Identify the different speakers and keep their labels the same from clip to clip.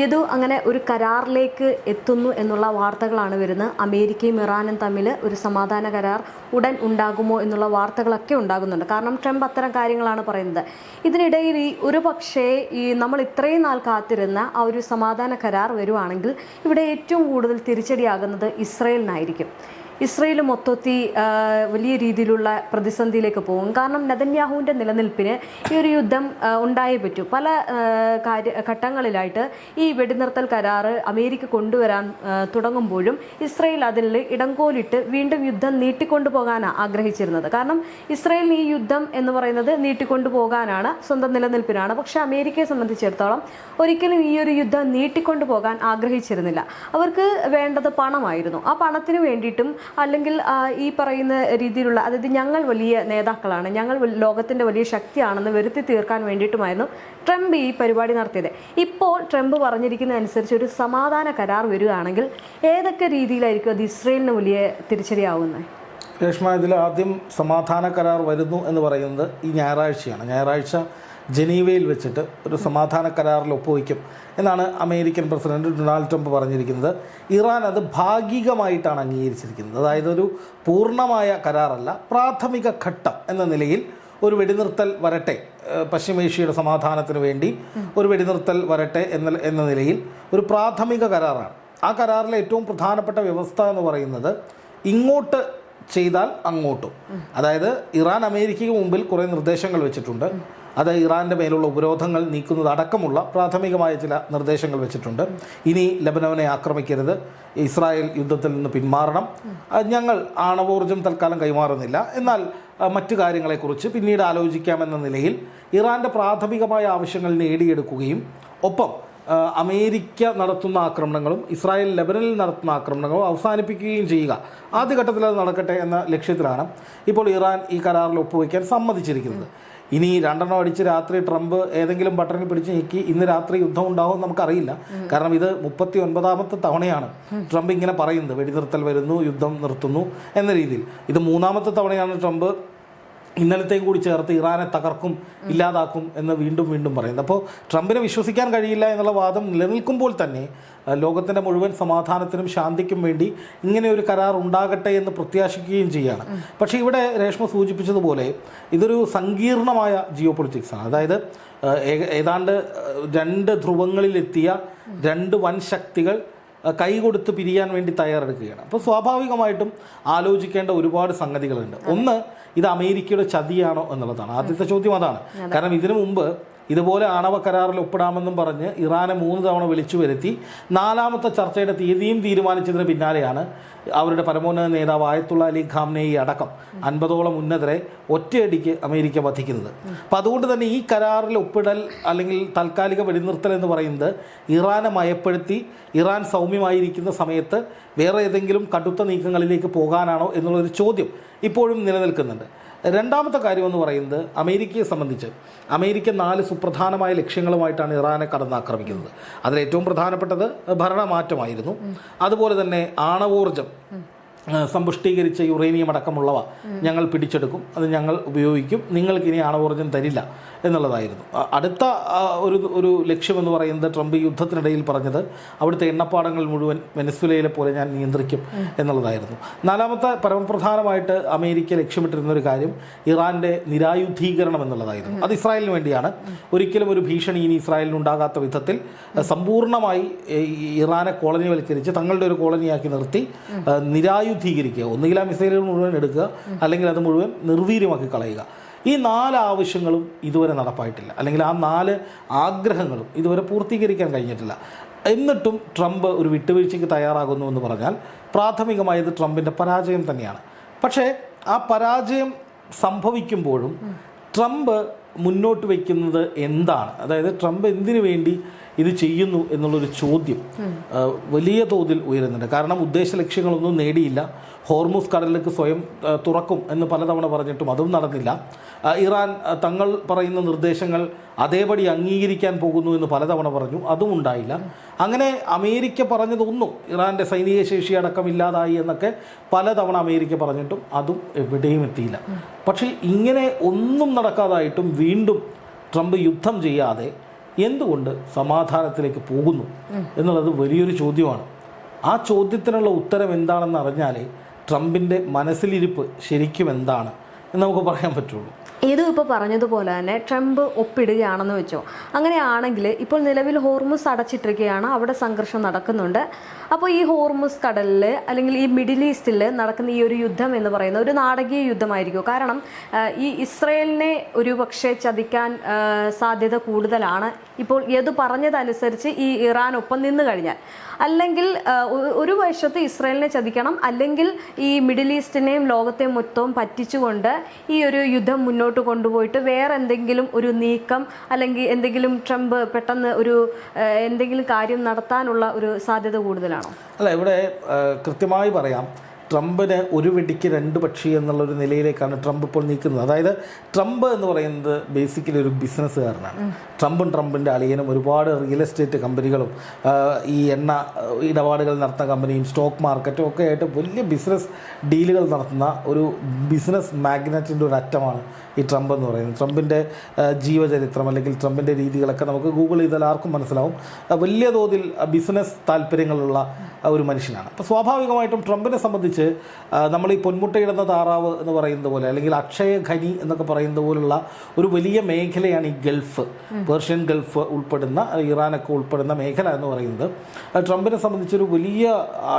Speaker 1: ഇത് അങ്ങനെ ഒരു കരാറിലേക്ക് എത്തുന്നു എന്നുള്ള വാർത്തകളാണ് വരുന്നത്. അമേരിക്കയും ഇറാനും തമ്മിൽ ഒരു സമാധാന കരാർ ഉടൻ ഉണ്ടാകുമോ എന്നുള്ള വാർത്തകളൊക്കെ ഉണ്ടാകുന്നുണ്ട്. കാരണം ട്രംപ് അത്തരം കാര്യങ്ങളാണ് പറയുന്നത്. ഇതിനിടയിൽ ഒരു പക്ഷേ നമ്മൾ ഇത്രയും നാൾ കാത്തിരുന്ന ആ ഒരു സമാധാന കരാർ വരുവാണെങ്കിൽ ഇവിടെ ഏറ്റവും കൂടുതൽ തിരിച്ചടിയാകുന്നത് ഇസ്രയേലിനായിരിക്കും. ഇസ്രയേൽ മൊത്തത്തിൽ വലിയ രീതിയിലുള്ള പ്രതിസന്ധിയിലേക്ക് പോകും. കാരണം നെതന്യാഹുവിൻ്റെ നിലനിൽപ്പിന് ഈ ഒരു യുദ്ധം ഉണ്ടായേ പറ്റൂ. പല ഘട്ടങ്ങളിലായിട്ട് ഈ വെടിനിർത്തൽ കരാർ അമേരിക്ക കൊണ്ടുവരാൻ തുടങ്ങുമ്പോഴും ഇസ്രയേൽ അതിൽ ഇടങ്കോലിട്ട് വീണ്ടും യുദ്ധം നീട്ടിക്കൊണ്ടു പോകാനാണ് ആഗ്രഹിച്ചിരുന്നത്. കാരണം ഇസ്രയേലിന് ഈ യുദ്ധം എന്ന് പറയുന്നത് നീട്ടിക്കൊണ്ടു പോകാനാണ്, സ്വന്തം നിലനിൽപ്പിനാണ്. പക്ഷെ അമേരിക്കയെ സംബന്ധിച്ചിടത്തോളം ഒരിക്കലും ഈ ഒരു യുദ്ധം നീട്ടിക്കൊണ്ടു പോകാൻ ആഗ്രഹിച്ചിരുന്നില്ല. അവർക്ക് വേണ്ടത് പണമായിരുന്നു. ആ പണത്തിന് വേണ്ടിയിട്ടും അല്ലെങ്കിൽ ഈ പറയുന്ന രീതിയിലുള്ള, അതായത് ഞങ്ങൾ വലിയ നേതാക്കളാണ്, ഞങ്ങൾ ലോകത്തിൻ്റെ വലിയ ശക്തിയാണെന്ന് വരുത്തി തീർക്കാൻ വേണ്ടിയിട്ടുമായിരുന്നു ട്രംപ് ഈ പരിപാടി നടത്തിയത്. ഇപ്പോൾ ട്രംപ് പറഞ്ഞിരിക്കുന്ന അനുസരിച്ച് ഒരു സമാധാന കരാർ വരികയാണെങ്കിൽ ഏതൊക്കെ രീതിയിലായിരിക്കും അത് ഇസ്രയേലിന് വലിയ തിരിച്ചടിയാവുന്നത്?
Speaker 2: രേഷ്മ, ഇതിൽ ആദ്യം സമാധാന കരാർ വരുന്നു എന്ന് പറയുന്നത് ഈ ഞായറാഴ്ചയാണ്. ഞായറാഴ്ച ജനീവയിൽ വെച്ചിട്ട് ഒരു സമാധാന കരാറിൽ ഒപ്പുവയ്ക്കും എന്നാണ് അമേരിക്കൻ പ്രസിഡന്റ് ഡൊണാൾഡ് ട്രംപ് പറഞ്ഞിരിക്കുന്നത്. ഇറാൻ അത് ഭാഗികമായിട്ടാണ് അംഗീകരിച്ചിരിക്കുന്നത്. അതായത് ഒരു പൂർണ്ണമായ കരാറല്ല, പ്രാഥമിക ഘട്ടം എന്ന നിലയിൽ ഒരു വെടിനിർത്തൽ വരട്ടെ, പശ്ചിമേഷ്യയുടെ സമാധാനത്തിന് വേണ്ടി ഒരു വെടിനിർത്തൽ വരട്ടെ എന്ന നിലയിൽ ഒരു പ്രാഥമിക കരാറാണ്. ആ കരാറിലെ ഏറ്റവും പ്രധാനപ്പെട്ട വ്യവസ്ഥ എന്ന് പറയുന്നത് ഇങ്ങോട്ട് ചെയ്താൽ അങ്ങോട്ടും. അതായത് ഇറാൻ അമേരിക്കയ്ക്ക് മുമ്പിൽ കുറേ നിർദ്ദേശങ്ങൾ വെച്ചിട്ടുണ്ട്. അത് ഇറാൻ്റെ മേലുള്ള ഉപരോധങ്ങൾ നീക്കുന്നത് അടക്കമുള്ള പ്രാഥമികമായ ചില നിർദ്ദേശങ്ങൾ വെച്ചിട്ടുണ്ട്. ഇനി ലെബനോനെ ആക്രമിക്കരുത്, ഇസ്രായേൽ യുദ്ധത്തിൽ നിന്ന് പിന്മാറണം, ഞങ്ങൾ ആണവോർജ്ജം തൽക്കാലം കൈമാറുന്നില്ല, എന്നാൽ മറ്റു കാര്യങ്ങളെക്കുറിച്ച് പിന്നീട് ആലോചിക്കാമെന്ന നിലയിൽ ഇറാൻ്റെ പ്രാഥമികമായ ആവശ്യങ്ങൾ നേടിയെടുക്കുകയും ഒപ്പം അമേരിക്ക നടത്തുന്ന ആക്രമണങ്ങളും ഇസ്രായേൽ ലെബനനിൽ നടത്തുന്ന ആക്രമണങ്ങളും അവസാനിപ്പിക്കുകയും ചെയ്യുക. ആദ്യഘട്ടത്തിൽ അത് നടക്കട്ടെ എന്ന ലക്ഷ്യത്തിലാണ് ഇപ്പോൾ ഇറാൻ ഈ കരാറിൽ ഒപ്പുവയ്ക്കാൻ സമ്മതിച്ചിരിക്കുന്നത്. ഇനി രണ്ടെണ്ണം അടിച്ച് രാത്രി ട്രംപ് ഏതെങ്കിലും ബട്ടണിൽ പിടിച്ച് നീക്കി ഇന്ന് രാത്രി യുദ്ധം ഉണ്ടാവും നമുക്കറിയില്ല. കാരണം ഇത് 39ാമത്തെ തവണയാണ് ട്രംപ് ഇങ്ങനെ പറയുന്നത്, വെടിനിർത്തൽ വരുന്നു, യുദ്ധം നിർത്തുന്നു എന്ന രീതിയിൽ. ഇത് 3ാമത്തെ തവണയാണ് ട്രംപ് ഇന്നലത്തെയും കൂടി ചേർത്ത് ഇറാനെ തകർക്കും, ഇല്ലാതാക്കും എന്ന് വീണ്ടും വീണ്ടും പറയുന്നത്. അപ്പോൾ ട്രംപിനെ വിശ്വസിക്കാൻ കഴിയില്ല എന്നുള്ള വാദം നിലനിൽക്കുമ്പോൾ തന്നെ ലോകത്തിൻ്റെ മുഴുവൻ സമാധാനത്തിനും ശാന്തിക്കും വേണ്ടി ഇങ്ങനെ ഒരു കരാർ ഉണ്ടാകട്ടെ എന്ന് പ്രത്യാശിക്കുകയും ചെയ്യുകയാണ്. പക്ഷേ ഇവിടെ രേഷ്മ സൂചിപ്പിച്ചതുപോലെ ഇതൊരു സങ്കീർണമായ ജിയോ പൊളിറ്റിക്സാണ്. അതായത് ഏതാണ്ട് 2 ധ്രുവങ്ങളിലെത്തിയ 2 വൻ ശക്തികൾ കൈകൊടുത്ത് പിരിയാൻ വേണ്ടി തയ്യാറെടുക്കുകയാണ്. അപ്പോൾ സ്വാഭാവികമായിട്ടും ആലോചിക്കേണ്ട ഒരുപാട് സംഗതികളുണ്ട്. ഒന്ന്, ഇത് അമേരിക്കയുടെ ചതിയാണോ എന്നുള്ളതാണ് ആദ്യത്തെ ചോദ്യം. അതാണ് കാരണം ഇതിനു മുമ്പ് ഇതുപോലെ ആണവ കരാറിൽ ഒപ്പിടാമെന്നും പറഞ്ഞ് ഇറാനെ 3 തവണ വിളിച്ചു വരുത്തി 4ാമത്തെ ചർച്ചയുടെ തീയതിയും തീരുമാനിച്ചതിന് പിന്നാലെയാണ് അവരുടെ പരമോന്നത നേതാവ് ആയത്തുള്ള അലി ഖാംനെയി അടക്കം 50ഓളം ഉന്നതരെ ഒറ്റയടിക്ക് അമേരിക്ക വധിക്കുന്നത്. അപ്പോൾ അതുകൊണ്ട് തന്നെ ഈ കരാറിൽ ഒപ്പിടൽ അല്ലെങ്കിൽ താൽക്കാലിക വെടിനിർത്തൽ എന്ന് പറയുന്നത് ഇറാനെ മയപ്പെടുത്തി ഇറാൻ സൗമ്യമായിരിക്കുന്ന സമയത്ത് വേറെ ഏതെങ്കിലും കടുത്ത നീക്കങ്ങളിലേക്ക് പോകാനാണോ എന്നുള്ളൊരു ചോദ്യം ഇപ്പോഴും നിലനിൽക്കുന്നുണ്ട്. രണ്ടാമത്തെ കാര്യമെന്ന് പറയുന്നത് അമേരിക്കയെ സംബന്ധിച്ച് അമേരിക്ക 4 സുപ്രധാനമായ ലക്ഷ്യങ്ങളുമായിട്ടാണ് ഇറാനെ കടന്നാക്രമിക്കുന്നത്. അതിലേറ്റവും പ്രധാനപ്പെട്ടത് ഭരണമാറ്റമായിരുന്നു. അതുപോലെ തന്നെ ആണവോർജ്ജം, സമ്പുഷ്ടീകരിച്ച യുറേനിയം അടക്കമുള്ളവ ഞങ്ങൾ പിടിച്ചെടുക്കും, അത് ഞങ്ങൾ ഉപയോഗിക്കും, നിങ്ങൾക്കിനി ആണവോർജ്ജം തരില്ല എന്നുള്ളതായിരുന്നു. അടുത്ത ഒരു ലക്ഷ്യമെന്ന് പറയുന്നത് ട്രംപ് യുദ്ധത്തിനിടയിൽ പറഞ്ഞത് അവിടുത്തെ എണ്ണപ്പാടങ്ങൾ മുഴുവൻ വെനസ്വേലയിലെ പോലെ ഞാൻ നിയന്ത്രിക്കും എന്നുള്ളതായിരുന്നു. 4ാമത്തെ പരമപ്രധാനമായിട്ട് അമേരിക്ക ലക്ഷ്യമിട്ടിരുന്ന ഒരു കാര്യം ഇറാൻ്റെ നിരായുധീകരണം എന്നുള്ളതായിരുന്നു. അത് ഇസ്രായേലിന് വേണ്ടിയാണ്. ഒരിക്കലും ഒരു ഭീഷണി ഇനി ഇസ്രായേലിനുണ്ടാകാത്ത വിധത്തിൽ സമ്പൂർണ്ണമായി ഇറാനെ കോളനിവൽക്കരിച്ച് തങ്ങളുടെ ഒരു കോളനിയാക്കി നിർത്തി നിരായുധീകരിക്കുക. ഒന്നുകിൽ ആ മിസൈലുകൾ മുഴുവൻ എടുക്കുക, അല്ലെങ്കിൽ അത് മുഴുവൻ നിർവീര്യമാക്കി കളയുക. ഈ 4 ആവശ്യങ്ങളും ഇതുവരെ നടപ്പായിട്ടില്ല, അല്ലെങ്കിൽ ആ 4 ആഗ്രഹങ്ങളും ഇതുവരെ പൂർത്തീകരിക്കാൻ കഴിഞ്ഞിട്ടില്ല. എന്നിട്ടും ട്രംപ് ഒരു വിട്ടുവീഴ്ചയ്ക്ക് തയ്യാറാകുന്നു എന്ന് പറഞ്ഞാൽ പ്രാഥമികമായത് ട്രംപിൻ്റെ പരാജയം തന്നെയാണ്. പക്ഷേ ആ പരാജയം സംഭവിക്കുമ്പോഴും ട്രംപ് മുന്നോട്ട് വയ്ക്കുന്നത് എന്താണ്, അതായത് ട്രംപ് എന്തിനു വേണ്ടി ഇത് ചെയ്യുന്നു എന്നുള്ളൊരു ചോദ്യം വലിയ തോതിൽ ഉയരുന്നുണ്ട്. കാരണം ഉദ്ദേശ ലക്ഷ്യങ്ങളൊന്നും നേടിയില്ല. ഹോർമുസ് കടലിലേക്ക് സ്വയം തുറക്കും എന്ന് പലതവണ പറഞ്ഞിട്ടും അതും നടന്നില്ല. ഇറാൻ തങ്ങൾ പറയുന്ന നിർദ്ദേശങ്ങൾ അതേപടി അംഗീകരിക്കാൻ പോകുന്നു എന്ന് പലതവണ പറഞ്ഞു, അതും ഉണ്ടായില്ല. അങ്ങനെ അമേരിക്ക പറഞ്ഞതൊന്നും ഇറാൻ്റെ സൈനിക ശേഷി അടക്കം ഇല്ലാതായി എന്നൊക്കെ പലതവണ അമേരിക്ക പറഞ്ഞിട്ടും അതും എവിടെയും എത്തിയില്ല. പക്ഷേ ഇങ്ങനെ ഒന്നും നടക്കാതായിട്ടും വീണ്ടും ട്രംപ് യുദ്ധം ചെയ്യാതെ എന്തുകൊണ്ട് സമാധാനത്തിലേക്ക് പോകുന്നു എന്നുള്ളത് വലിയൊരു ചോദ്യമാണ്. ആ ചോദ്യത്തിനുള്ള ഉത്തരം എന്താണെന്ന് അറിഞ്ഞാലേ ട്രംപിൻ്റെ മനസ്സിലിരിപ്പ് ശരിക്കും എന്താണ് എന്ന് നമുക്ക് പറയാൻ പറ്റുള്ളൂ.
Speaker 1: ഇതും ഇപ്പോൾ പറഞ്ഞതുപോലെ തന്നെ ട്രംപ് ഒപ്പിടുകയാണെന്ന് വെച്ചോ. അങ്ങനെയാണെങ്കിൽ ഇപ്പോൾ നിലവിൽ ഹോർമുസ് അടച്ചിട്ടിരിക്കുകയാണ്, അവിടെ സംഘർഷം നടക്കുന്നുണ്ട്. അപ്പോൾ ഈ ഹോർമുസ് കടലിൽ അല്ലെങ്കിൽ ഈ മിഡിൽ ഈസ്റ്റിൽ നടക്കുന്ന ഈ ഒരു യുദ്ധം എന്ന് പറയുന്ന ഒരു നാടകീയ യുദ്ധമായിരിക്കും. കാരണം ഈ ഇസ്രയേലിനെ ഒരു പക്ഷേ ചതിക്കാൻ സാധ്യത കൂടുതലാണ്. ഇപ്പോൾ ഏത് പറഞ്ഞതനുസരിച്ച് ഈ ഇറാൻ ഒപ്പം നിന്ന് കഴിഞ്ഞാൽ, അല്ലെങ്കിൽ ഒരു വശത്ത് ഇസ്രയേലിനെ ചതിക്കണം, അല്ലെങ്കിൽ ഈ മിഡിൽ ഈസ്റ്റിനെയും ലോകത്തെയും മൊത്തവും പറ്റിച്ചുകൊണ്ട് ഈ ഒരു യുദ്ധം മുന്നോട്ട് കൊണ്ടുപോയിട്ട് വേറെ എന്തെങ്കിലും ഒരു നീക്കം അല്ലെങ്കിൽ എന്തെങ്കിലും ട്രംപ് പെട്ടെന്ന് ഒരു എന്തെങ്കിലും കാര്യം നടത്താനുള്ള ഒരു സാധ്യത കൂടുതലാണോ?
Speaker 2: അല്ല, ഇവിടെ കൃത്യമായി പറയാം, ട്രംപിന് ഒരു വെടിക്ക് രണ്ട് പക്ഷി എന്നുള്ളൊരു നിലയിലേക്കാണ് ട്രംപ് ഇപ്പോൾ നീക്കുന്നത്. അതായത് ട്രംപ് എന്ന് പറയുന്നത് ബേസിക്കലി ഒരു ബിസിനസ്സുകാരനാണ്. ട്രംപിൻ്റെ അളിയനും ഒരുപാട് റിയൽ എസ്റ്റേറ്റ് കമ്പനികളും ഈ എണ്ണ ഇടപാടുകൾ നടത്തുന്ന കമ്പനിയും സ്റ്റോക്ക് മാർക്കറ്റും ഒക്കെ ആയിട്ട് വലിയ ബിസിനസ് ഡീലുകൾ നടത്തുന്ന ഒരു ബിസിനസ് മാഗ്നറ്റിൻ്റെ ഒരു അറ്റമാണ് ഈ ട്രംപ് എന്ന് പറയുന്നത്. ട്രംപിൻ്റെ ജീവചരിത്രം അല്ലെങ്കിൽ ട്രംപിൻ്റെ രീതികളൊക്കെ നമുക്ക് ഗൂഗിൾ ചെയ്താൽ ആർക്കും മനസ്സിലാവും. വലിയ തോതിൽ ബിസിനസ് താല്പര്യങ്ങളുള്ള ഒരു മനുഷ്യനാണ്. അപ്പോൾ സ്വാഭാവികമായിട്ടും ട്രംപിനെ സംബന്ധിച്ച് നമ്മൾ ഈ പൊന്മുട്ടയിടുന്ന താറാവ് എന്ന് പറയുന്നത് പോലെ, അല്ലെങ്കിൽ അക്ഷയ ഖനി എന്നൊക്കെ പറയുന്നത് പോലുള്ള ഒരു വലിയ മേഖലയാണ് ഈ ഗൾഫ്, പേർഷ്യൻ ഗൾഫ് ഉൾപ്പെടുന്ന ഇറാനൊക്കെ ഉൾപ്പെടുന്ന മേഖല എന്ന് പറയുന്നത്. ട്രംപിനെ സംബന്ധിച്ചൊരു വലിയ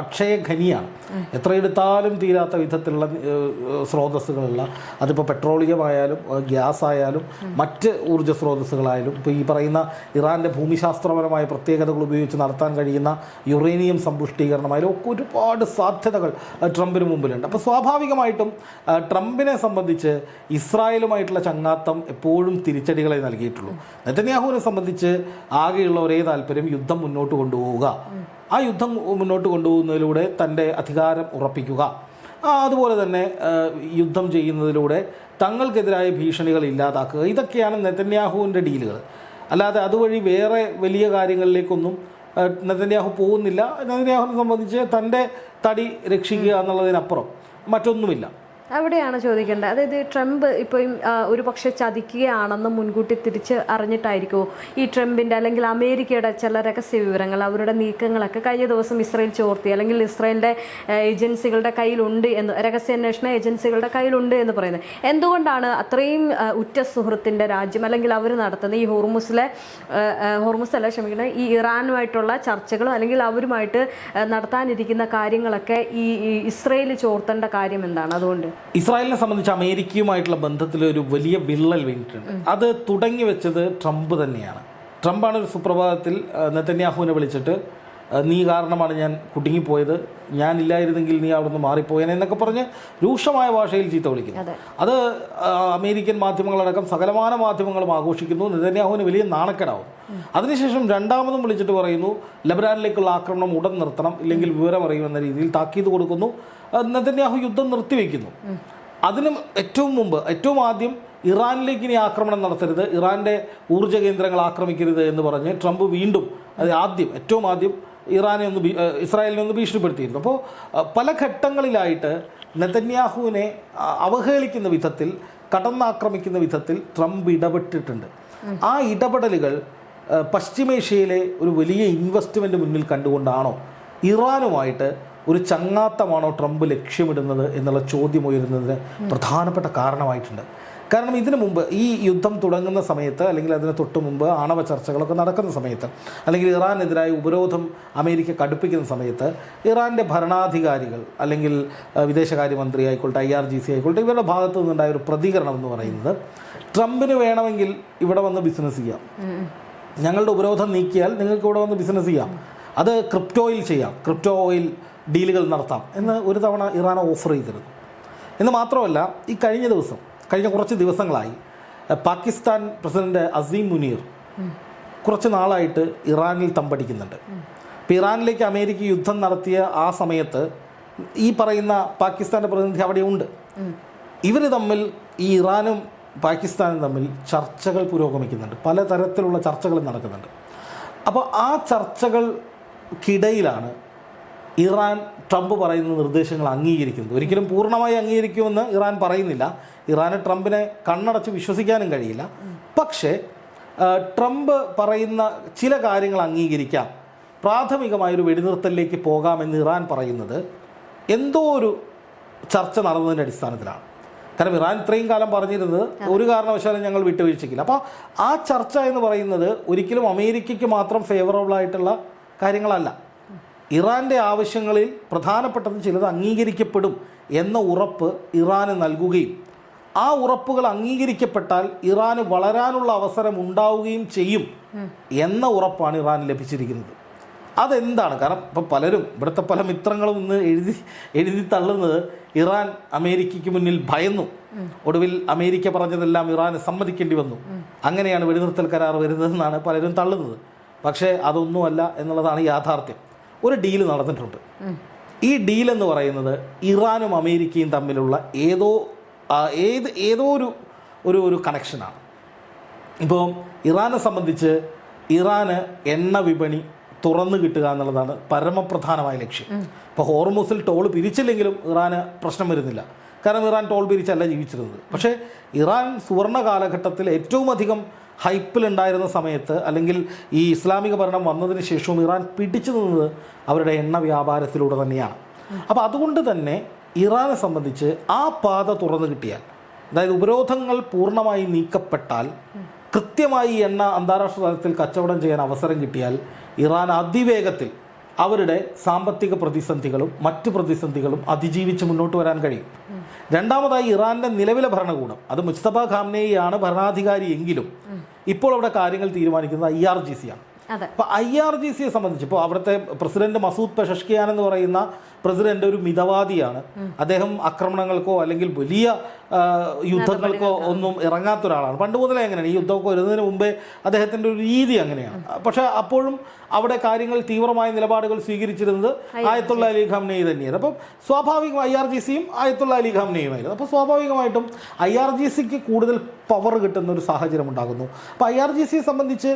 Speaker 2: അക്ഷയ ഖനിയാണ്. എത്ര എടുത്താലും തീരാത്ത വിധത്തിലുള്ള സ്രോതസ്സുകളുള്ള, അതിപ്പോൾ പെട്രോളിയം ആയാലും ഗ്യാസ് ആയാലും മറ്റ് ഊർജ്ജ സ്രോതസ്സുകളായാലും, ഇപ്പോൾ ഈ പറയുന്ന ഇറാൻ്റെ ഭൂമിശാസ്ത്രപരമായ പ്രത്യേകതകൾ ഉപയോഗിച്ച് നടത്താൻ കഴിയുന്ന യുറേനിയം സമ്പുഷ്ടീകരണമായാലും ഒക്കെ ഒരുപാട് സാധ്യതകൾ ട്രംപിന് മുമ്പിലുണ്ട്. അപ്പോൾ സ്വാഭാവികമായിട്ടും ട്രംപിനെ സംബന്ധിച്ച് ഇസ്രായേലുമായിട്ടുള്ള ചങ്ങാത്തം എപ്പോഴും തിരിച്ചടികളെ നൽകിയിട്ടുള്ളൂ. നെതന്യാഹുവിനെ സംബന്ധിച്ച് ആകെയുള്ള ഒരേ താല്പര്യം യുദ്ധം മുന്നോട്ട് കൊണ്ടുപോവുക, ആ യുദ്ധം മുന്നോട്ട് കൊണ്ടുപോകുന്നതിലൂടെ തൻ്റെ അധികാരം ഉറപ്പിക്കുക, അതുപോലെ തന്നെ യുദ്ധം ചെയ്യുന്നതിലൂടെ തങ്ങൾക്കെതിരായ ഭീഷണികൾ ഇല്ലാതാക്കുക. ഇതൊക്കെയാണ് നെതന്യാഹുവിൻ്റെ ഡീലുകൾ. അല്ലാതെ അതുവഴി വേറെ വലിയ കാര്യങ്ങളിലേക്കൊന്നും നെതന്യാഹു പോകുന്നില്ല. നെതന്യാഹുവിനെ സംബന്ധിച്ച് തൻ്റെ തടി രക്ഷിക്കുക എന്നുള്ളതിനപ്പുറം മറ്റൊന്നുമില്ല.
Speaker 1: അവിടെയാണ് ചോദിക്കേണ്ടത്. അതായത് ട്രംപ് ഇപ്പം ഒരു പക്ഷേ ചതിക്കുകയാണെന്ന് മുൻകൂട്ടി തിരിച്ച് അറിഞ്ഞിട്ടായിരിക്കുമോ ഈ ട്രംപിൻ്റെ അല്ലെങ്കിൽ അമേരിക്കയുടെ ചില രഹസ്യ വിവരങ്ങൾ, അവരുടെ നീക്കങ്ങളൊക്കെ കഴിഞ്ഞ ദിവസം ഇസ്രയേൽ ചോർത്തി, അല്ലെങ്കിൽ ഇസ്രയേലിൻ്റെ ഏജൻസികളുടെ കയ്യിലുണ്ട് എന്ന്, രഹസ്യാന്വേഷണ ഏജൻസികളുടെ കയ്യിലുണ്ട് എന്ന് പറയുന്നത്. എന്തുകൊണ്ടാണ് അത്രയും ഉറ്റ സുഹൃത്തിൻ്റെ രാജ്യം, അല്ലെങ്കിൽ അവർ നടത്തുന്ന ഈ ഈ ഇറാനുമായിട്ടുള്ള ചർച്ചകളും അല്ലെങ്കിൽ അവരുമായിട്ട് നടത്താനിരിക്കുന്ന കാര്യങ്ങളൊക്കെ ഈ ഇസ്രയേൽ ചോർത്തേണ്ട കാര്യം എന്താണ്? അതുകൊണ്ട്
Speaker 2: ഇസ്രായേലിനെ സംബന്ധിച്ച് അമേരിക്കയുമായിട്ടുള്ള ബന്ധത്തിൽ ഒരു വലിയ വിള്ളൽ വീണിട്ടുണ്ട്. അത് തുടങ്ങി വെച്ചത് ട്രംപ് തന്നെയാണ്. ട്രംപാണ് ഒരു സുപ്രഭാതത്തിൽ നെതന്യാഹുവിനെ വിളിച്ചിട്ട്, നീ കാരണമാണ് ഞാൻ കുടുങ്ങിപ്പോയത്, ഞാനില്ലായിരുന്നെങ്കിൽ നീ അവിടെ നിന്ന് മാറിപ്പോയേനെ എന്നൊക്കെ പറഞ്ഞ് രൂക്ഷമായ ഭാഷയിൽ ചീത്ത വിളിക്കുന്നു. അത് അമേരിക്കൻ മാധ്യമങ്ങളടക്കം സകലമാന മാധ്യമങ്ങളും ആഘോഷിക്കുന്നു. നെതന്യാഹുവിന് വലിയ നാണക്കേടാവും. അതിനുശേഷം രണ്ടാമതും വിളിച്ചിട്ട് പറയുന്നു, ലബനാനിലേക്കുള്ള ആക്രമണം ഉടൻ നിർത്തണം, ഇല്ലെങ്കിൽ വിവരം അറിയുമെന്ന രീതിയിൽ താക്കീത് കൊടുക്കുന്നു. നെതന്യാഹു യുദ്ധം നിർത്തിവെക്കുന്നു. അതിനും ഏറ്റവും ആദ്യം ഇറാനിലേക്ക് ഇനി ആക്രമണം നടത്തരുത്, ഇറാൻ്റെ ഊർജ്ജ കേന്ദ്രങ്ങൾ ആക്രമിക്കരുത് എന്ന് പറഞ്ഞ് ട്രംപ് വീണ്ടും ഏറ്റവും ആദ്യം ഇസ്രായേലിനെ ഒന്ന് ഭീഷണിപ്പെടുത്തിയിരുന്നു. അപ്പോൾ പല ഘട്ടങ്ങളിലായിട്ട് നെതന്യാഹുവിനെ അവഹേളിക്കുന്ന വിധത്തിൽ, കടന്നാക്രമിക്കുന്ന വിധത്തിൽ ട്രംപ് ഇടപെട്ടിട്ടുണ്ട്. ആ ഇടപെടലുകൾ പശ്ചിമേഷ്യയിലെ ഒരു വലിയ ഇൻവെസ്റ്റ്മെൻറ്റ് മുന്നിൽ കണ്ടുകൊണ്ടാണോ, ഇറാനുമായിട്ട് ഒരു ചങ്ങാത്തമാണോ ട്രംപ് ലക്ഷ്യമിടുന്നത് എന്നുള്ള ചോദ്യം ഉയരുന്നതിന് പ്രധാനപ്പെട്ട കാരണമായിട്ടുണ്ട്. കാരണം ഇതിനു മുമ്പ് ഈ യുദ്ധം തുടങ്ങുന്ന സമയത്ത്, അല്ലെങ്കിൽ അതിന് തൊട്ട് മുമ്പ് ആണവ ചർച്ചകളൊക്കെ നടക്കുന്ന സമയത്ത്, അല്ലെങ്കിൽ ഇറാനെതിരായ ഉപരോധം അമേരിക്ക കടുപ്പിക്കുന്ന സമയത്ത്, ഇറാൻ്റെ ഭരണാധികാരികൾ അല്ലെങ്കിൽ വിദേശകാര്യമന്ത്രി ആയിക്കോട്ടെ, IRGC ആയിക്കോട്ടെ, ഇവരുടെ ഭാഗത്തു നിന്നുണ്ടായ ഒരു പ്രതികരണം എന്ന് പറയുന്നത്, ട്രംപിന് വേണമെങ്കിൽ ഇവിടെ വന്ന് ബിസിനസ് ചെയ്യാം, ഞങ്ങളുടെ ഉപരോധം നീക്കിയാൽ നിങ്ങൾക്ക് ഇവിടെ വന്ന് ബിസിനസ് ചെയ്യാം, അത് ക്രിപ്റ്റോയിൽ ചെയ്യാം, ക്രിപ്റ്റോ ഓയിൽ ഡീലുകൾ നടത്താം എന്ന് ഒരു തവണ ഇറാൻ ഓഫർ ചെയ്തിരുന്നു. എന്ന് മാത്രമല്ല, ഈ കഴിഞ്ഞ കുറച്ച് ദിവസങ്ങളായി പാകിസ്ഥാൻ പ്രസിഡന്റ് അസീം മുനീർ കുറച്ച് നാളായിട്ട് ഇറാനിൽ തമ്പടിക്കുന്നുണ്ട്. ഇപ്പോൾ ഇറാനിലേക്ക് അമേരിക്ക യുദ്ധം നടത്തിയ ആ സമയത്ത് ഈ പറയുന്ന പാകിസ്ഥാൻ്റെ പ്രതിനിധി അവിടെ ഉണ്ട്. ഇവർ തമ്മിൽ, ഈ ഇറാനും പാകിസ്ഥാനും തമ്മിൽ ചർച്ചകൾ പുരോഗമിക്കുന്നുണ്ട്, പലതരത്തിലുള്ള ചർച്ചകൾ നടക്കുന്നുണ്ട്. അപ്പോൾ ആ ചർച്ചകൾക്കിടയിലാണ് ഇറാൻ ട്രംപ് പറയുന്ന നിർദ്ദേശങ്ങൾ അംഗീകരിക്കുന്നത്. ഒരിക്കലും പൂർണ്ണമായി അംഗീകരിക്കുമെന്ന് ഇറാൻ പറയുന്നില്ല, ഇറാന് ട്രംപിനെ കണ്ണടച്ച് വിശ്വസിക്കാനും കഴിയില്ല. പക്ഷേ ട്രംപ് പറയുന്ന ചില കാര്യങ്ങൾ അംഗീകരിക്കാം, പ്രാഥമികമായൊരു വെടിനിർത്തലിലേക്ക് പോകാമെന്ന് ഇറാൻ പറയുന്നത് എന്തോ ഒരു ചർച്ച നടന്നതിൻ്റെ അടിസ്ഥാനത്തിലാണ്. കാരണം ഇറാൻ ഇത്രയും കാലം പറഞ്ഞിരുന്നത് ഒരു കാരണവശാലും ഞങ്ങൾ വിട്ടുവീഴ്ചയ്ക്കില്ല. അപ്പോൾ ആ ചർച്ച എന്ന് പറയുന്നത് ഒരിക്കലും അമേരിക്കയ്ക്ക് മാത്രം ഫേവറബിൾ ആയിട്ടുള്ള കാര്യങ്ങളല്ല. ഇറാൻ്റെ ആവശ്യങ്ങളിൽ പ്രധാനപ്പെട്ടത് ചിലത് അംഗീകരിക്കപ്പെടും എന്ന ഉറപ്പ് ഇറാന് നൽകുകയും ആ ഉറപ്പുകൾ അംഗീകരിക്കപ്പെട്ടാൽ ഇറാന് വളരാനുള്ള അവസരം ഉണ്ടാവുകയും ചെയ്യും എന്ന ഉറപ്പാണ് ഇറാന് ലഭിച്ചിരിക്കുന്നത്. അതെന്താണ്? കാരണം ഇപ്പം പലരും ഇവിടുത്തെ പല മിത്രങ്ങളും ഇന്ന് എഴുതി തള്ളുന്നത് ഇറാൻ അമേരിക്കയ്ക്ക് മുന്നിൽ ഭയന്നു, ഒടുവിൽ അമേരിക്ക പറഞ്ഞതെല്ലാം ഇറാന് സമ്മതിക്കേണ്ടി വന്നു, അങ്ങനെയാണ് വെടിനിർത്തൽ കരാർ വരുന്നതെന്നാണ് പലരും തള്ളുന്നത്. പക്ഷേ അതൊന്നുമല്ല എന്നുള്ളതാണ് യാഥാർത്ഥ്യം. ഒരു ഡീല് നടന്നിട്ടുണ്ട്. ഈ ഡീലെന്ന് പറയുന്നത് ഇറാനും അമേരിക്കയും തമ്മിലുള്ള ഏതോ ഒരു കണക്ഷനാണ്. ഇപ്പോൾ ഇറാനെ സംബന്ധിച്ച് ഇറാന് എണ്ണ വിപണി തുറന്നു കിട്ടുക എന്നുള്ളതാണ് പരമപ്രധാനമായ ലക്ഷ്യം. ഇപ്പോൾ ഹോർമുസിൽ ടോൾ പിരിച്ചില്ലെങ്കിലും ഇറാന് പ്രശ്നം വരുന്നില്ല, കാരണം ഇറാൻ ടോൾ പിരിച്ചല്ല ജീവിച്ചിരുന്നത്. പക്ഷേ ഇറാൻ സുവർണ കാലഘട്ടത്തിൽ ഏറ്റവും അധികം ഹൈപ്പിലുണ്ടായിരുന്ന സമയത്ത്, അല്ലെങ്കിൽ ഈ ഇസ്ലാമിക ഭരണം വന്നതിന് ശേഷവും ഇറാൻ പിടിച്ചു നിന്നത് അവരുടെ എണ്ണ വ്യാപാരത്തിലൂടെ തന്നെയാണ്. അപ്പോൾ അതുകൊണ്ട് തന്നെ ഇറാനെ സംബന്ധിച്ച് ആ പാത തുറന്നു കിട്ടിയാൽ, അതായത് ഉപരോധങ്ങൾ പൂർണ്ണമായി നീക്കപ്പെട്ടാൽ, കൃത്യമായി എണ്ണ അന്താരാഷ്ട്ര തലത്തിൽ കച്ചവടം ചെയ്യാൻ അവസരം കിട്ടിയാൽ ഇറാൻ അതിവേഗത്തിൽ അവരുടെ സാമ്പത്തിക പ്രതിസന്ധികളും മറ്റ് പ്രതിസന്ധികളും അതിജീവിച്ച് മുന്നോട്ട് വരാൻ കഴിയും. രണ്ടാമതായി ഇറാൻ്റെ നിലവിലെ ഭരണകൂടം, അത് മുസ്തഫ ഖാംനെയിയാണ് ഭരണാധികാരി എങ്കിലും ഇപ്പോൾ അവിടെ കാര്യങ്ങൾ തീരുമാനിക്കുന്നത് IRGC ആണ്. അപ്പോൾ IRGCയെ സംബന്ധിച്ച് ഇപ്പോൾ അവിടുത്തെ പ്രസിഡന്റ് മസൂദ് പെഷഷ്കിയാൻ എന്ന് പറയുന്ന പ്രസിഡന്റ് ഒരു മിതവാദിയാണ്. അദ്ദേഹം ആക്രമണങ്ങൾക്കോ അല്ലെങ്കിൽ വലിയ യുദ്ധങ്ങൾക്കോ ഒന്നും ഇറങ്ങാത്ത ഒരാളാണ്. പണ്ട് മുതലേ അങ്ങനെയാണ്. ഈ യുദ്ധമൊക്കെ വരുന്നതിന് മുമ്പേ അദ്ദേഹത്തിൻ്റെ ഒരു രീതി അങ്ങനെയാണ്. പക്ഷേ അപ്പോഴും അവിടെ കാര്യങ്ങൾ തീവ്രമായ നിലപാടുകൾ സ്വീകരിച്ചിരുന്നത് ആയത്തുള്ള അലി ഖാംനെയി തന്നെയാണ്. അപ്പം സ്വാഭാവികം IRGCയും ആയത്തുള്ള അലി ഖാംനെയുമായിരുന്നു. അപ്പോൾ സ്വാഭാവികമായിട്ടും IRGCക്ക് കൂടുതൽ പവർ കിട്ടുന്ന ഒരു സാഹചര്യം ഉണ്ടാകുന്നു. അപ്പോൾ IRGCയെ സംബന്ധിച്ച്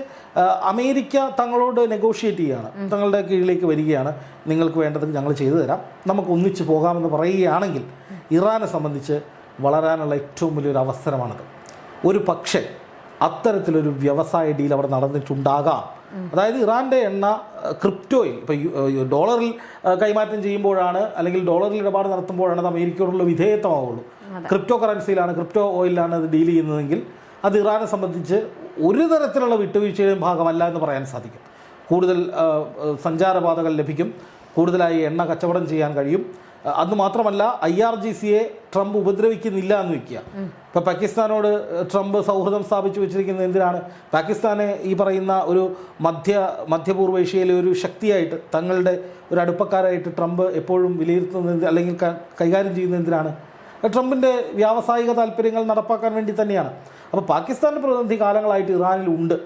Speaker 2: അമേരിക്ക തങ്ങളോട് നെഗോഷിയേറ്റ് ചെയ്യുകയാണ്, തങ്ങളുടെ കീഴിലേക്ക് വരികയാണ്, നിങ്ങൾക്ക് വേണ്ടത് ഞങ്ങൾ ചെയ്തു തരാം, നമുക്ക് ഒന്നിച്ച് പോകാമെന്ന് പറയുകയാണെങ്കിൽ ഇറാനെ സംബന്ധിച്ച് വളരാനുള്ള ഏറ്റവും വലിയൊരു അവസരമാണത്. ഒരു പക്ഷേ അത്തരത്തിലൊരു വ്യവസായ ഡീൽ അവിടെ നടന്നിട്ടുണ്ടാകാം. അതായത് ഇറാൻ്റെ എണ്ണ ക്രിപ്റ്റോയിൽ, ഇപ്പോൾ ഡോളറിൽ കൈമാറ്റം ചെയ്യുമ്പോഴാണ്, അല്ലെങ്കിൽ ഡോളറിൽ ഇടപാട് നടത്തുമ്പോഴാണ് അത് അമേരിക്കയോടുള്ള വിധേയത്വമാവുള്ളൂ. ക്രിപ്റ്റോ കറൻസിയിലാണ്, ക്രിപ്റ്റോ ഓയിലാണ് അത് ഡീൽ ചെയ്യുന്നതെങ്കിൽ അത് ഇറാനെ സംബന്ധിച്ച് ഒരു തരത്തിലുള്ള വിട്ടുവീഴ്ചയുടെയും ഭാഗമല്ല എന്ന് പറയാൻ സാധിക്കും. കൂടുതൽ സഞ്ചാരപാതകൾ ലഭിക്കും, കൂടുതലായി എണ്ണ കച്ചവടം ചെയ്യാൻ കഴിയും. അതുമാത്രമല്ല IRGCയെ ട്രംപ് ഉപദ്രവിക്കുന്നില്ല എന്ന് വയ്ക്കുക. ഇപ്പോൾ പാകിസ്ഥാനോട് ട്രംപ് സൗഹൃദം സ്ഥാപിച്ചു വെച്ചിരിക്കുന്നത് എന്തിനാണ്? പാകിസ്ഥാനെ ഈ പറയുന്ന ഒരു മധ്യപൂർവ്വ ഏഷ്യയിലെ ഒരു ശക്തിയായിട്ട്, തങ്ങളുടെ ഒരു അടുപ്പക്കാരായിട്ട് ട്രംപ് എപ്പോഴും വിലയിരുത്തുന്നത് അല്ലെങ്കിൽ കൈകാര്യം ചെയ്യുന്നത് എന്തിനാണ്? ട്രംപിൻ്റെ വ്യാവസായിക താല്പര്യങ്ങൾ നടപ്പാക്കാൻ വേണ്ടി തന്നെയാണ്. അപ്പോൾ പാകിസ്ഥാൻ്റെ പ്രതിനിധി കാലങ്ങളായിട്ട് ഇറാനിലുണ്ട്,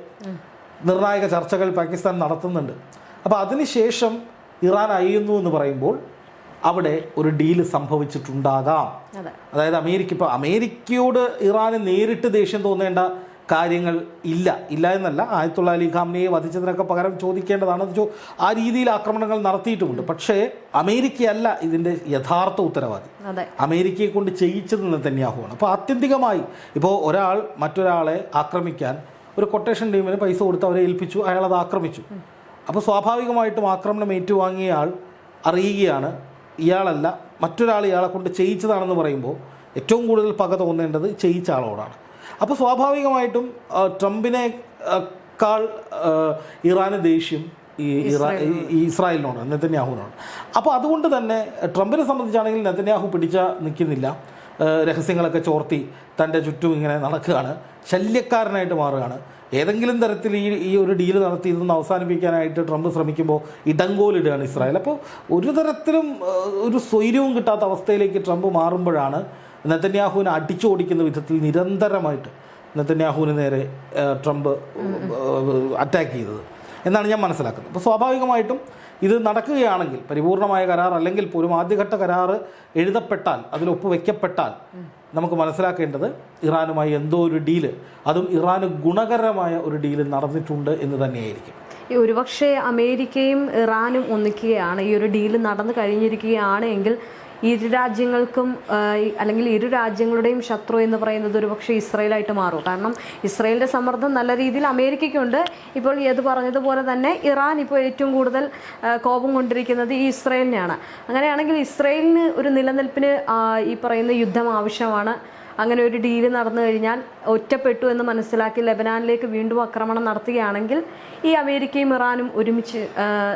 Speaker 2: നിർണായക ചർച്ചകൾ പാകിസ്ഥാൻ നടത്തുന്നുണ്ട്. അപ്പോൾ അതിനുശേഷം ഇറാൻ അയയുന്നു എന്ന് പറയുമ്പോൾ അവിടെ ഒരു ഡീല് സംഭവിച്ചിട്ടുണ്ടാകാം. അതായത് അമേരിക്കയോട് ഇറാന് നേരിട്ട് ദേഷ്യം തോന്നേണ്ട കാര്യങ്ങൾ ഇല്ല എന്നല്ല. ആയത്തുള്ള അലി ഖാംനെയെ വധിച്ചതിനൊക്കെ പകരം ചോദിക്കേണ്ടതാണ്. ആ രീതിയിൽ ആക്രമണങ്ങൾ നടത്തിയിട്ടുമുണ്ട്. പക്ഷേ അമേരിക്കയല്ല ഇതിൻ്റെ യഥാർത്ഥ ഉത്തരവാദി. അമേരിക്കയെ കൊണ്ട് ചെയ്യിച്ചത് നെതന്യാഹുവാണ്. അപ്പോൾ ആത്യന്തികമായി ഇപ്പോൾ ഒരാൾ മറ്റൊരാളെ ആക്രമിക്കാൻ ഒരു കൊട്ടേഷൻ ടീമിന് പൈസ കൊടുത്ത് അവരെ ഏൽപ്പിച്ചു, അയാളത് ആക്രമിച്ചു. അപ്പോൾ സ്വാഭാവികമായിട്ടും ആക്രമണം ഏറ്റുവാങ്ങിയ ആൾ അറിയുകയാണ് ഇയാളല്ല, മറ്റൊരാൾ ഇയാളെ കൊണ്ട് ചെയ്യിച്ചതാണെന്ന് പറയുമ്പോൾ ഏറ്റവും കൂടുതൽ പക തോന്നേണ്ടത് ചെയ്യിച്ച ആളോടാണ്. അപ്പോൾ സ്വാഭാവികമായിട്ടും ട്രംപിനേക്കാൾ ഇറാന് ദേഷ്യം ഈ ഇസ്രായേലിനോടാണ്, നെതന്യാഹുവിനോട്. അപ്പോൾ അതുകൊണ്ട് തന്നെ ട്രംപിനെ സംബന്ധിച്ചാണെങ്കിൽ നെതന്യാഹു നിൽക്കുന്നില്ല, രഹസ്യങ്ങളൊക്കെ ചോർത്തി തൻ്റെ ചുറ്റും ഇങ്ങനെ നടക്കുകയാണ്, ശല്യക്കാരനായിട്ട് മാറുകയാണ്. ഏതെങ്കിലും തരത്തിൽ ഈ ഒരു ഡീല് നടത്തി ഇതൊന്ന് അവസാനിപ്പിക്കാനായിട്ട് ട്രംപ് ശ്രമിക്കുമ്പോൾ ഇടങ്കോലിടുകയാണ് ഇസ്രായേൽ. അപ്പോൾ ഒരു തരത്തിലും ഒരു സ്വൈര്യവും കിട്ടാത്ത അവസ്ഥയിലേക്ക് ട്രംപ് മാറുമ്പോഴാണ് നെതന്യാഹുവിനെ അടിച്ചോടിക്കുന്ന വിധത്തിൽ നിരന്തരമായിട്ട് നെതന്യാഹുവിന് നേരെ ട്രംപ് അറ്റാക്ക് ചെയ്തത് എന്നാണ് ഞാൻ മനസ്സിലാക്കുന്നത്. അപ്പോൾ സ്വാഭാവികമായിട്ടും ഇത് നടക്കുകയാണെങ്കിൽ, പരിപൂർണമായ കരാർ അല്ലെങ്കിൽ പോലും ആദ്യഘട്ട കരാർ എഴുതപ്പെട്ടാൽ, അതിൽ ഒപ്പുവെക്കപ്പെട്ടാൽ, നമുക്ക് മനസ്സിലാക്കേണ്ടത് ഇറാനുമായി എന്തോ ഒരു ഡീല്, അതും ഇറാന് ഗുണകരമായ ഒരു ഡീല് നടന്നിട്ടുണ്ട് എന്ന് തന്നെയായിരിക്കും.
Speaker 1: ഈ ഒരുപക്ഷെ അമേരിക്കയും ഇറാനും ഒന്നിക്കുകയാണ്, ഈ ഒരു ഡീല് നടന്നു കഴിഞ്ഞിരിക്കുകയാണ് എങ്കിൽ ഇരു രാജ്യങ്ങൾക്കും അല്ലെങ്കിൽ ഇരു രാജ്യങ്ങളുടെയും ശത്രു എന്ന് പറയുന്നത് ഒരുപക്ഷെ ഇസ്രായേലായിട്ട് മാറും. കാരണം ഇസ്രായേലിൻ്റെ സമ്മർദ്ദം നല്ല രീതിയിൽ അമേരിക്കയ്ക്കുണ്ട്. ഇപ്പോൾ ഏത് പറഞ്ഞതുപോലെ തന്നെ ഇറാൻ ഇപ്പോൾ ഏറ്റവും കൂടുതൽ കോപം കൊണ്ടിരിക്കുന്നത് ഈ ഇസ്രായേലിനെയാണ്. അങ്ങനെയാണെങ്കിൽ ഇസ്രായേലിന് ഒരു നിലനിൽപ്പിന് ഈ പറയുന്ന യുദ്ധം ആവശ്യമാണ്. അങ്ങനെ ഒരു ഡീല് നടന്നു കഴിഞ്ഞാൽ ഒറ്റപ്പെട്ടു എന്ന് മനസ്സിലാക്കി ലെബനാനിലേക്ക് വീണ്ടും ആക്രമണം നടത്തുകയാണെങ്കിൽ ഈ അമേരിക്കയും ഇറാനും ഒരുമിച്ച്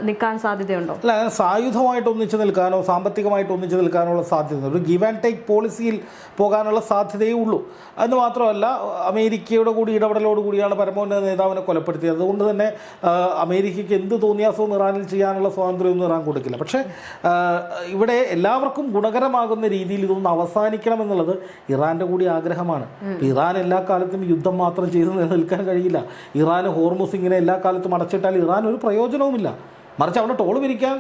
Speaker 1: നിൽക്കാൻ സാധ്യതയുണ്ടോ?
Speaker 2: അല്ല, സായുധമായിട്ട് ഒന്നിച്ച് നിൽക്കാനോ സാമ്പത്തികമായിട്ട് ഒന്നിച്ച് നിൽക്കാനുള്ള സാധ്യത, ഒരു ഗിവ് ആൻഡ് ടേക്ക് പോളിസിയിൽ പോകാനുള്ള സാധ്യതയേ ഉള്ളൂ. എന്ന് മാത്രമല്ല, അമേരിക്കയുടെ കൂടി ഇടപെടലോടുകൂടിയാണ് പരമോന്നത നേതാവിനെ കൊലപ്പെടുത്തിയത്. അതുകൊണ്ട് തന്നെ അമേരിക്കയ്ക്ക് എന്ത് തോന്നിയാസവും ഇറാനിൽ ചെയ്യാനുള്ള സ്വാതന്ത്ര്യമൊന്നും ഇറാൻ കൊടുക്കില്ല. പക്ഷേ ഇവിടെ എല്ലാവർക്കും ഗുണകരമാകുന്ന രീതിയിൽ ഇതൊന്ന് അവസാനിക്കണമെന്നുള്ളത് ഇറാൻ്റെ കൂടി ആഗ്രഹമാണ്. ഇറാൻ എല്ലാ കാലത്തും യുദ്ധം മാത്രം ചെയ്ത് നിലനിൽക്കാൻ കഴിയില്ല. ഇറാൻ ഹോർമുസ് ഇങ്ങനെ എല്ലാ കാലത്തും അടച്ചിട്ടാൽ ഇറാൻ ഒരു പ്രയോജനവുമില്ല. മറിച്ച് അവിടെ ടോൾ പിരിക്കാൻ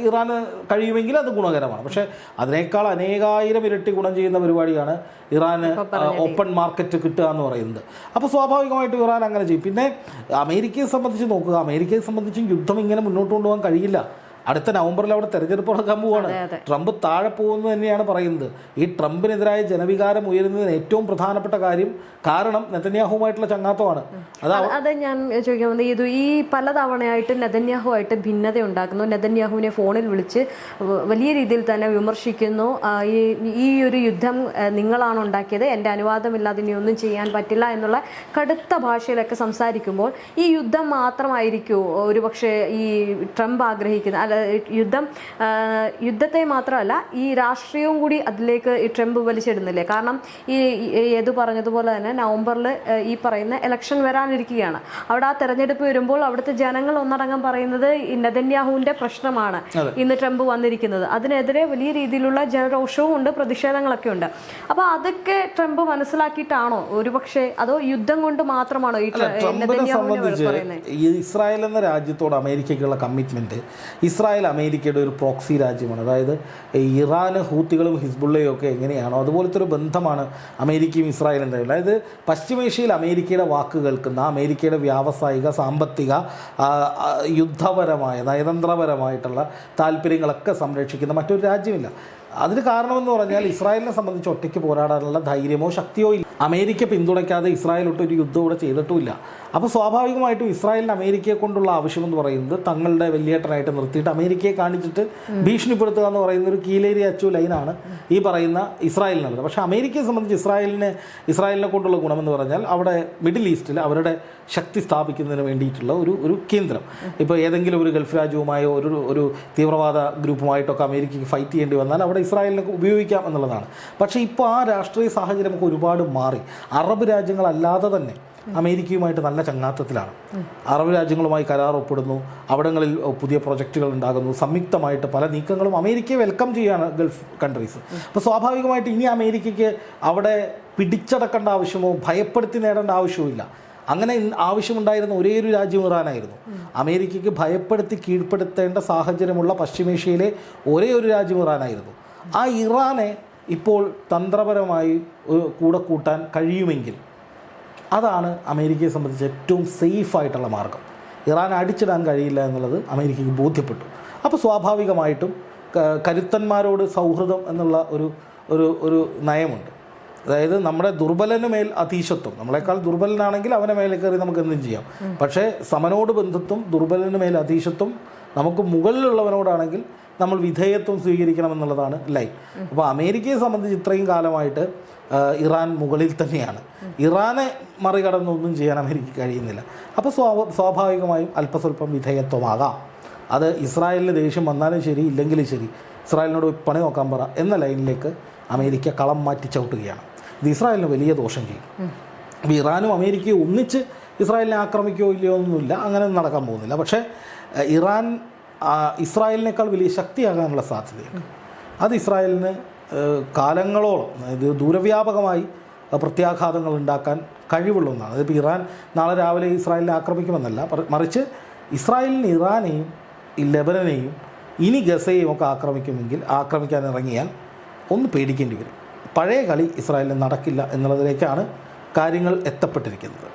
Speaker 2: ഇറാന് കഴിയുമെങ്കിൽ അത് ഗുണകരമാണ്. പക്ഷേ അതിനേക്കാൾ അനേകായിരം ഇരട്ടി ഗുണം ചെയ്യുന്ന പരിപാടിയാണ് ഇറാന് ഓപ്പൺ മാർക്കറ്റ് കിട്ടുക എന്ന് പറയുന്നത്. അപ്പോൾ സ്വാഭാവികമായിട്ടും ഇറാൻ അങ്ങനെ ചെയ്യും. പിന്നെ അമേരിക്കയെ സംബന്ധിച്ച് നോക്കുക, അമേരിക്കയെ സംബന്ധിച്ചും യുദ്ധം ഇങ്ങനെ മുന്നോട്ട് കൊണ്ടുപോകാൻ കഴിയില്ല. അടുത്ത നവംബറിൽ അവിടെ തെരഞ്ഞെടുപ്പ് നടക്കാൻ പോവുകയാണ്. ട്രംപ് താഴെ പോകുന്നു തന്നെയാണ് പറയുന്നത്. ഈ ട്രംപിനെതിരായ ജനവികാരം ഉയരുന്നതിന് ഏറ്റവും പ്രധാനപ്പെട്ട കാരണം നെതന്യാഹുവുമായിട്ടുള്ള ചങ്ങാത്തമാണ്.
Speaker 1: അത് ഞാൻ ചോദിക്കാൻ വന്നത്, ഇത് ഈ പലതവണയായിട്ട് നെതന്യാഹുവായിട്ട് ഭിന്നത ഉണ്ടാക്കുന്നു. നെതന്യാഹുവിനെ ഫോണിൽ വിളിച്ച് വലിയ രീതിയിൽ തന്നെ വിമർശിക്കുന്നു. ഈ ഒരു യുദ്ധം നിങ്ങളാണ് ഉണ്ടാക്കിയത്, എൻ്റെ അനുവാദമില്ലാതെ ഇനി ഒന്നും ചെയ്യാൻ പറ്റില്ല എന്നുള്ള കടുത്ത ഭാഷയിലൊക്കെ സംസാരിക്കുമ്പോൾ ഈ യുദ്ധം മാത്രമായിരിക്കുമോ ഒരുപക്ഷെ ഈ ട്രംപ് ആഗ്രഹിക്കുന്നത്? യുദ്ധത്തെ മാത്രമല്ല, ഈ രാഷ്ട്രീയവും കൂടി അതിലേക്ക് ഈ ട്രംപ് വലിച്ചിടുന്നില്ലേ? കാരണം ഈ ഏതു പറഞ്ഞതുപോലെ തന്നെ നവംബറിൽ ഈ പറയുന്ന ഇലക്ഷൻ വരാനിരിക്കുകയാണ്. അവിടെ ആ തെരഞ്ഞെടുപ്പ് വരുമ്പോൾ അവിടുത്തെ ജനങ്ങൾ ഒന്നടങ്കം പറയുന്നത് ഈ നെതന്യാഹുവിൻ്റെ പ്രശ്നമാണ് ഇന്ന് ട്രംപ് വന്നിരിക്കുന്നത്. അതിനെതിരെ വലിയ രീതിയിലുള്ള ജനരോഷവും ഉണ്ട്, പ്രതിഷേധങ്ങളൊക്കെ ഉണ്ട്. അപ്പോൾ അതൊക്കെ ട്രംപ് മനസ്സിലാക്കിയിട്ടാണോ ഒരുപക്ഷെ, അതോ യുദ്ധം കൊണ്ട് മാത്രമാണോ ഈ നെതന്യാഹുവിനെ പറയുന്നത്?
Speaker 2: ഇസ്രായേൽ എന്ന രാജ്യത്തോട് അമേരിക്കയ്ക്കുള്ള കമ്മിറ്റ്മെന്റ്, ഇസ്രായേൽ അമേരിക്കയുടെ ഒരു പ്രോക്സി രാജ്യമാണ്. അതായത് ഇറാന് ഹൂത്തികളും ഹിസ്ബുള്ളയും ഒക്കെ എങ്ങനെയാണോ അതുപോലത്തെ ഒരു ബന്ധമാണ് അമേരിക്കയും ഇസ്രായേലും തമ്മിൽ. അതായത് പശ്ചിമേഷ്യയിൽ അമേരിക്കയുടെ വാക്ക് കേൾക്കുന്ന, അമേരിക്കയുടെ വ്യാവസായിക, സാമ്പത്തിക, യുദ്ധപരമായ, നയതന്ത്രപരമായിട്ടുള്ള താല്പര്യങ്ങളൊക്കെ സംരക്ഷിക്കുന്ന മറ്റൊരു രാജ്യമില്ല. അതിന് കാരണമെന്ന് പറഞ്ഞാൽ ഇസ്രായേലിനെ സംബന്ധിച്ച് ഒറ്റയ്ക്ക് പോരാടാനുള്ള ധൈര്യമോ ശക്തിയോ ഇല്ല. അമേരിക്ക പിന്തുണയ്ക്കാതെ ഇസ്രായേൽ ഒട്ടൊരു യുദ്ധം ഇവിടെ ചെയ്തിട്ടുമില്ല. അപ്പോൾ സ്വാഭാവികമായിട്ടും ഇസ്രായേലിന് അമേരിക്കയെ കൊണ്ടുള്ള ആവശ്യമെന്ന് പറയുന്നത് തങ്ങളുടെ വലിയേട്ടനായിട്ട് നിർത്തിയിട്ട് അമേരിക്കയെ കാണിച്ചിട്ട് ഭീഷണിപ്പെടുത്തുക എന്ന് പറയുന്ന ഒരു കീലേരി അച്ചു ലൈനാണ് ഈ പറയുന്ന ഇസ്രായേലിനുള്ളത്. പക്ഷേ അമേരിക്കയെ സംബന്ധിച്ച് ഇസ്രായേലിനെ കൊണ്ടുള്ള ഗുണമെന്ന് പറഞ്ഞാൽ അവിടെ മിഡിൽ ഈസ്റ്റിൽ അവരുടെ ശക്തി സ്ഥാപിക്കുന്നതിന് വേണ്ടിയിട്ടുള്ള ഒരു കേന്ദ്രം. ഇപ്പോൾ ഏതെങ്കിലും ഒരു ഗൾഫ് രാജ്യവുമായോ ഒരു തീവ്രവാദ ഗ്രൂപ്പുമായിട്ടൊക്കെ അമേരിക്കയ്ക്ക് ഫൈറ്റ് ചെയ്യേണ്ടി വന്നാൽ അവിടെ ഇസ്രായേലിനെ ഉപയോഗിക്കാം എന്നുള്ളതാണ്. പക്ഷേ ഇപ്പോൾ ആ രാഷ്ട്രീയ സാഹചര്യമൊക്കെ ഒരുപാട് മാറി. അറബ് രാജ്യങ്ങളല്ലാതെ തന്നെ അമേരിക്കയുമായിട്ട് നല്ല ചങ്ങാത്തത്തിലാണ്. അറബ് രാജ്യങ്ങളുമായി കരാർ ഒപ്പിടുന്നു, അവിടങ്ങളിൽ പുതിയ പ്രൊജക്റ്റുകൾ ഉണ്ടാകുന്നു, സംയുക്തമായിട്ട് പല നീക്കങ്ങളും അമേരിക്കയെ വെൽക്കം ചെയ്യുകയാണ് ഗൾഫ് കൺട്രീസ്. അപ്പോൾ സ്വാഭാവികമായിട്ട് ഇനി അമേരിക്കയ്ക്ക് അവിടെ പിടിച്ചടക്കേണ്ട ആവശ്യമോ ഭയപ്പെടുത്തി നേടേണ്ട ആവശ്യമോ ഇല്ല. അങ്ങനെ ആവശ്യമുണ്ടായിരുന്ന ഒരേ ഒരു രാജ്യം ഇറാനായിരുന്നു. അമേരിക്കയ്ക്ക് ഭയപ്പെടുത്തി കീഴ്പ്പെടുത്തേണ്ട സാഹചര്യമുള്ള പശ്ചിമേഷ്യയിലെ ഒരേ ഒരു രാജ്യം ഇറാനായിരുന്നു. ആ ഇറാനെ ഇപ്പോൾ തന്ത്രപരമായി കൂടെ കൂട്ടാൻ കഴിയുമെങ്കിൽ അതാണ് അമേരിക്കയെ സംബന്ധിച്ച് ഏറ്റവും സേഫായിട്ടുള്ള മാർഗം. ഇറാൻ അടിച്ചിടാൻ കഴിയില്ല എന്നുള്ളത് അമേരിക്കയ്ക്ക് ബോധ്യപ്പെട്ടു. അപ്പോൾ സ്വാഭാവികമായിട്ടും കരുത്തന്മാരോട് സൗഹൃദം എന്നുള്ള ഒരു നയമുണ്ട്. അതായത് നമ്മുടെ ദുർബലന് മേൽ അധീശത്വം, നമ്മളെക്കാൾ ദുർബലനാണെങ്കിൽ അവനെ മേലെ കയറി നമുക്ക് എന്തും ചെയ്യാം. പക്ഷേ സമനോട് ബന്ധുത്വം, ദുർബലന് മേൽ അധീശത്വം, നമുക്ക് മുകളിലുള്ളവനോടാണെങ്കിൽ നമ്മൾ വിധേയത്വം സ്വീകരിക്കണമെന്നുള്ളതാണ് ലൈൻ. അപ്പോൾ അമേരിക്കയെ സംബന്ധിച്ച് ഇത്രയും കാലമായിട്ട് ഇറാൻ മുകളിൽ തന്നെയാണ്. ഇറാനെ മറികടന്നൊന്നും ചെയ്യാൻ അമേരിക്കയ്ക്ക് കഴിയുന്നില്ല. അപ്പോൾ സ്വാഭാവികമായും അല്പസ്വല്പം വിധേയത്വമാകാം. അത് ഇസ്രായേലിന് ദേഷ്യം വന്നാലും ശരി, ഇല്ലെങ്കിലും ശരി, ഇസ്രായേലിനോട് പണി നോക്കാൻ പറ എന്ന ലൈനിലേക്ക് അമേരിക്ക കളം മാറ്റി ചവിട്ടുകയാണ്. ഇത് ഇസ്രായേലിന് വലിയ ദോഷം ചെയ്യും. അപ്പോൾ ഇറാനും അമേരിക്കയും ഒന്നിച്ച് ഇസ്രായേലിനെ ആക്രമിക്കുകയോ ഇല്ലയോ ഒന്നുമില്ല, അങ്ങനെ നടക്കാൻ പോകുന്നില്ല. പക്ഷേ ഇറാൻ ഇസ്രായേലിനേക്കാൾ വലിയ ശക്തിയാകാനുള്ള സാധ്യതയുണ്ട്. അത് ഇസ്രായേലിന് കാലങ്ങളോളം, ഇത് ദൂരവ്യാപകമായി പ്രത്യാഘാതങ്ങൾ ഉണ്ടാക്കാൻ കഴിവുള്ള ഒന്നാണ്. അതിപ്പോൾ ഇറാൻ നാളെ രാവിലെ ഇസ്രായേലിനെ ആക്രമിക്കുമെന്നല്ല, മറിച്ച് ഇസ്രായേലിന് ഇറാനെയും ഈ ലെബനനെയും ഇനി ഗസയെയും ഒക്കെ ആക്രമിക്കാൻ ഇറങ്ങിയാൽ ഒന്ന് പേടിക്കേണ്ടി വരും. പഴയ കളി ഇസ്രായേലിന് നടക്കില്ല എന്നുള്ളതിലേക്കാണ് കാര്യങ്ങൾ എത്തപ്പെട്ടിരിക്കുന്നത്.